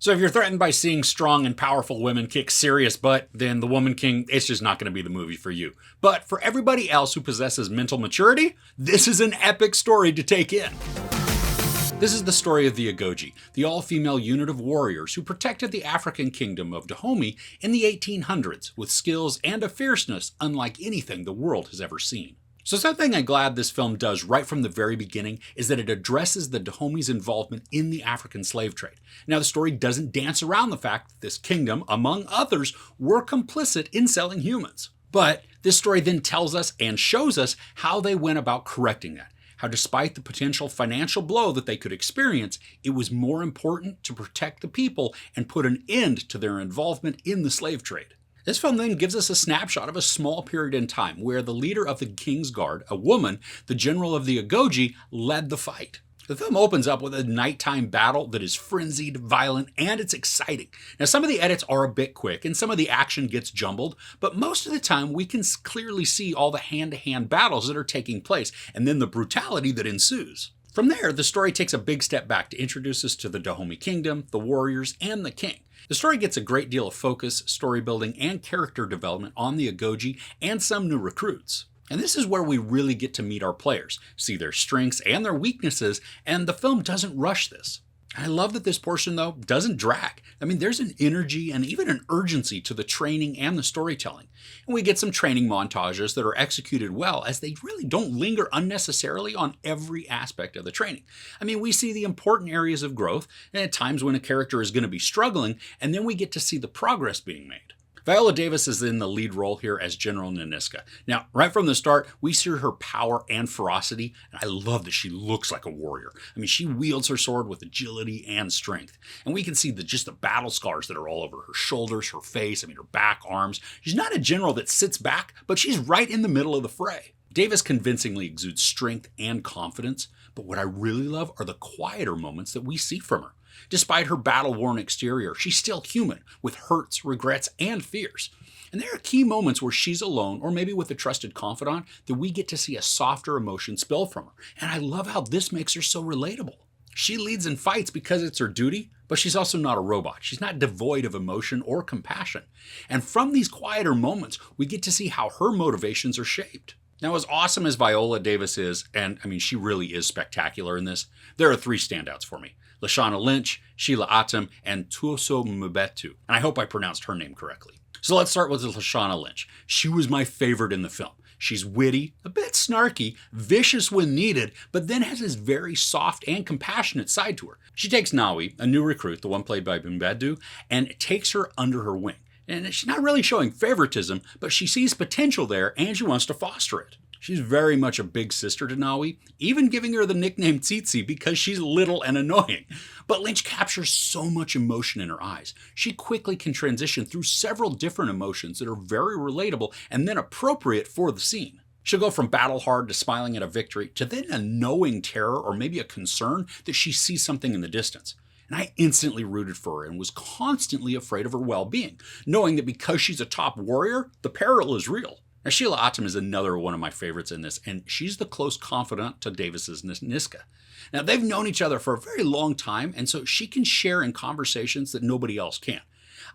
So if you're threatened by seeing strong and powerful women kick serious butt, then The Woman King, it's just not going to be the movie for you. But for everybody else who possesses mental maturity, this is an epic story to take in. This is the story of the Agojie, the all-female unit of warriors who protected the African Kingdom of Dahomey in the 1800s with skills and a fierceness unlike anything the world has ever seen. So something I'm glad this film does right from the very beginning is that it addresses the Dahomey's involvement in the African slave trade. Now the story doesn't dance around the fact that this kingdom, among others, were complicit in selling humans. But this story then tells us and shows us how they went about correcting that. How despite the potential financial blow that they could experience, it was more important to protect the people and put an end to their involvement in the slave trade. This film then gives us a snapshot of a small period in time where the leader of the King's Guard, a woman, the general of the Agojie, led the fight. The film opens up with a nighttime battle that is frenzied, violent, and it's exciting. Now some of the edits are a bit quick and some of the action gets jumbled, but most of the time we can clearly see all the hand-to-hand battles that are taking place and then the brutality that ensues. From there, the story takes a big step back to introduce us to the Dahomey Kingdom, the warriors, and the king. The story gets a great deal of focus, story building, and character development on the Agojie and some new recruits. And this is where we really get to meet our players, see their strengths and their weaknesses, and the film doesn't rush this. I love that this portion, though, doesn't drag. I mean, there's an energy and even an urgency to the training and the storytelling. And we get some training montages that are executed well as they really don't linger unnecessarily on every aspect of the training. I mean, we see the important areas of growth and at times when a character is going to be struggling, and then we get to see the progress being made. Viola Davis is in the lead role here as General Naniska. Now, right from the start, we see her power and ferocity, and I love that she looks like a warrior. I mean, she wields her sword with agility and strength, and we can see just the battle scars that are all over her shoulders, her face, her back, arms. She's not a general that sits back, but she's right in the middle of the fray. Davis convincingly exudes strength and confidence, but what I really love are the quieter moments that we see from her. Despite her battle-worn exterior, she's still human, with hurts, regrets, and fears. And there are key moments where she's alone, or maybe with a trusted confidant, that we get to see a softer emotion spill from her. And I love how this makes her so relatable. She leads in fights because it's her duty, but she's also not a robot. She's not devoid of emotion or compassion. And from these quieter moments, we get to see how her motivations are shaped. Now, as awesome as Viola Davis is, and she really is spectacular in this, there are three standouts for me. Lashana Lynch, Sheila Atim, and Thuso Mbedu. And I hope I pronounced her name correctly. So let's start with Lashana Lynch. She was my favorite in the film. She's witty, a bit snarky, vicious when needed, but then has this very soft and compassionate side to her. She takes Nawi, a new recruit, the one played by Mbedu, and takes her under her wing. And she's not really showing favoritism, but she sees potential there and she wants to foster it. She's very much a big sister to Nawi, even giving her the nickname Tsitsi because she's little and annoying. But Lynch captures so much emotion in her eyes. She quickly can transition through several different emotions that are very relatable and then appropriate for the scene. She'll go from battle-hard to smiling at a victory to then a knowing terror or maybe a concern that she sees something in the distance. And I instantly rooted for her and was constantly afraid of her well-being, knowing that because she's a top warrior, the peril is real. Now, Sheila Atim is another one of my favorites in this, and she's the close confidant to Davis's Niska. Now, they've known each other for a very long time, and so she can share in conversations that nobody else can.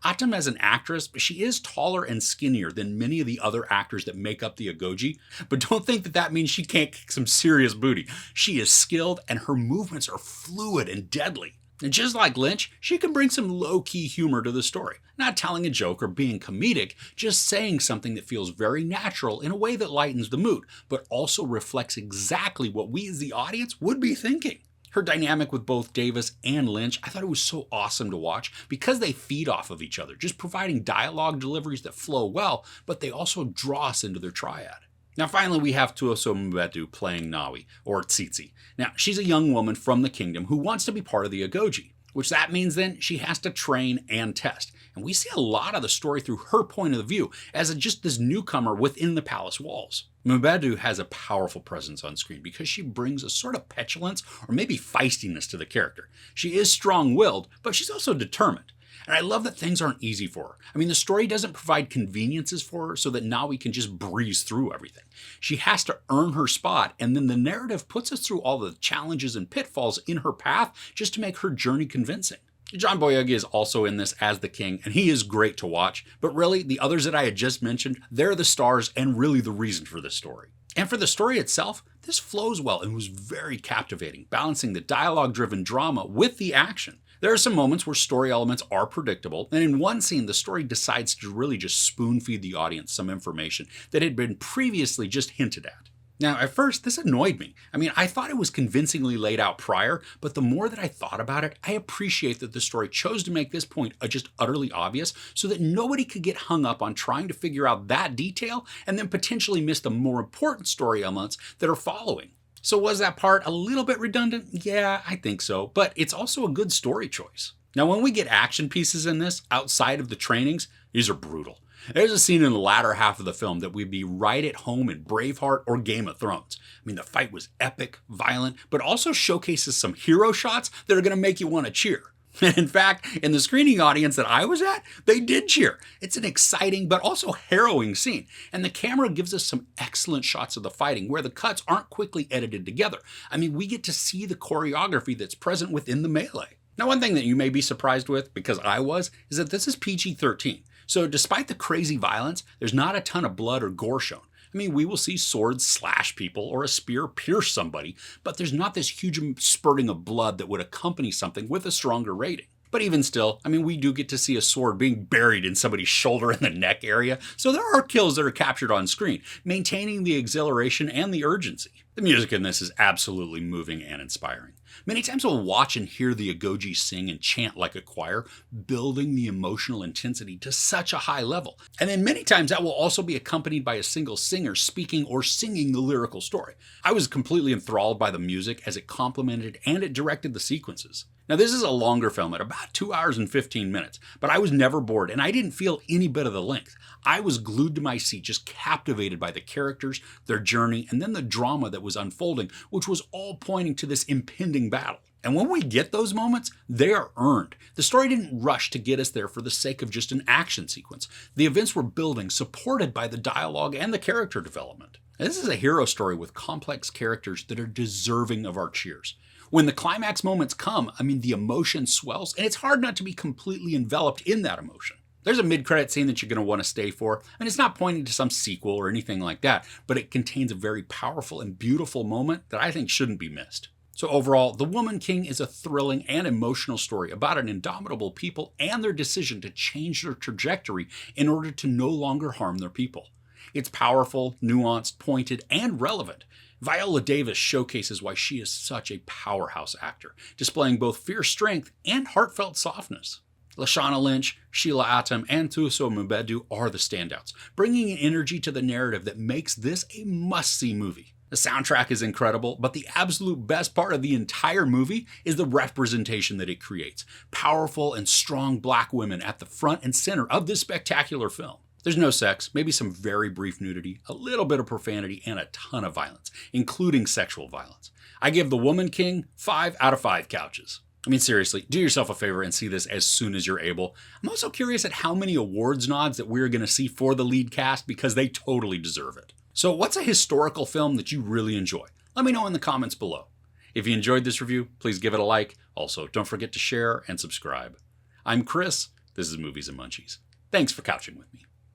Atim as an actress, she is taller and skinnier than many of the other actors that make up the Agojie, but don't think that means she can't kick some serious booty. She is skilled, and her movements are fluid and deadly. And just like Lynch, she can bring some low-key humor to the story. Not telling a joke or being comedic, just saying something that feels very natural in a way that lightens the mood, but also reflects exactly what we as the audience would be thinking. Her dynamic with both Davis and Lynch, I thought it was so awesome to watch because they feed off of each other, just providing dialogue deliveries that flow well, but they also draw us into their triad. Now finally we have Thuso Mbedu playing Nawi, or Tsitsi. Now she's a young woman from the kingdom who wants to be part of the Agojie, which that means then she has to train and test. And we see a lot of the story through her point of view as just this newcomer within the palace walls. Mbedu has a powerful presence on screen because she brings a sort of petulance or maybe feistiness to the character. She is strong-willed, but she's also determined. And I love that things aren't easy for her. The story doesn't provide conveniences for her so that Nawi can just breeze through everything. She has to earn her spot, and then the narrative puts us through all the challenges and pitfalls in her path just to make her journey convincing. John Boyega is also in this as the king, and he is great to watch, but really, the others that I had just mentioned, they're the stars and really the reason for this story. And for the story itself, this flows well and was very captivating, balancing the dialogue-driven drama with the action. There are some moments where story elements are predictable, and in one scene, the story decides to really just spoon-feed the audience some information that had been previously just hinted at. Now, at first, this annoyed me. I thought it was convincingly laid out prior, but the more that I thought about it, I appreciate that the story chose to make this point just utterly obvious so that nobody could get hung up on trying to figure out that detail and then potentially miss the more important story elements that are following. So was that part a little bit redundant? Yeah, I think so, but it's also a good story choice. Now, when we get action pieces in this, outside of the trainings, these are brutal. There's a scene in the latter half of the film that would be right at home in Braveheart or Game of Thrones. The fight was epic, violent, but also showcases some hero shots that are going to make you want to cheer. And in fact, in the screening audience that I was at, they did cheer. It's an exciting but also harrowing scene, and the camera gives us some excellent shots of the fighting where the cuts aren't quickly edited together. We get to see the choreography that's present within the melee. Now, one thing that you may be surprised with, because I was, is that this is PG-13. So despite the crazy violence, there's not a ton of blood or gore shown. We will see swords slash people or a spear pierce somebody, but there's not this huge spurting of blood that would accompany something with a stronger rating. But even still, we do get to see a sword being buried in somebody's shoulder in the neck area, so there are kills that are captured on screen, maintaining the exhilaration and the urgency. The music in this is absolutely moving and inspiring. Many times we'll watch and hear the Agojie sing and chant like a choir, building the emotional intensity to such a high level. And then many times that will also be accompanied by a single singer speaking or singing the lyrical story. I was completely enthralled by the music as it complemented and it directed the sequences. Now, this is a longer film at about 2 hours and 15 minutes, but I was never bored and I didn't feel any bit of the length. I was glued to my seat, just captivated by the characters, their journey, and then the drama that was unfolding, which was all pointing to this impending battle. And when we get those moments, they are earned. The story didn't rush to get us there for the sake of just an action sequence. The events were building, supported by the dialogue and the character development. Now, this is a hero story with complex characters that are deserving of our cheers. When the climax moments come, the emotion swells, and it's hard not to be completely enveloped in that emotion. There's a mid-credit scene that you're going to want to stay for, and it's not pointing to some sequel or anything like that, but it contains a very powerful and beautiful moment that I think shouldn't be missed. So overall, The Woman King is a thrilling and emotional story about an indomitable people and their decision to change their trajectory in order to no longer harm their people. It's powerful, nuanced, pointed, and relevant. Viola Davis showcases why she is such a powerhouse actor, displaying both fierce strength and heartfelt softness. Lashana Lynch, Sheila Atim, and Thuso Mbedu are the standouts, bringing an energy to the narrative that makes this a must-see movie. The soundtrack is incredible, but the absolute best part of the entire movie is the representation that it creates. Powerful and strong black women at the front and center of this spectacular film. There's no sex, maybe some very brief nudity, a little bit of profanity, and a ton of violence, including sexual violence. I give The Woman King 5 out of 5 couches. Seriously, do yourself a favor and see this as soon as you're able. I'm also curious at how many awards nods that we're going to see for the lead cast because they totally deserve it. So what's a historical film that you really enjoy? Let me know in the comments below. If you enjoyed this review, please give it a like. Also, don't forget to share and subscribe. I'm Chris. This is Movies and Munchies. Thanks for couching with me.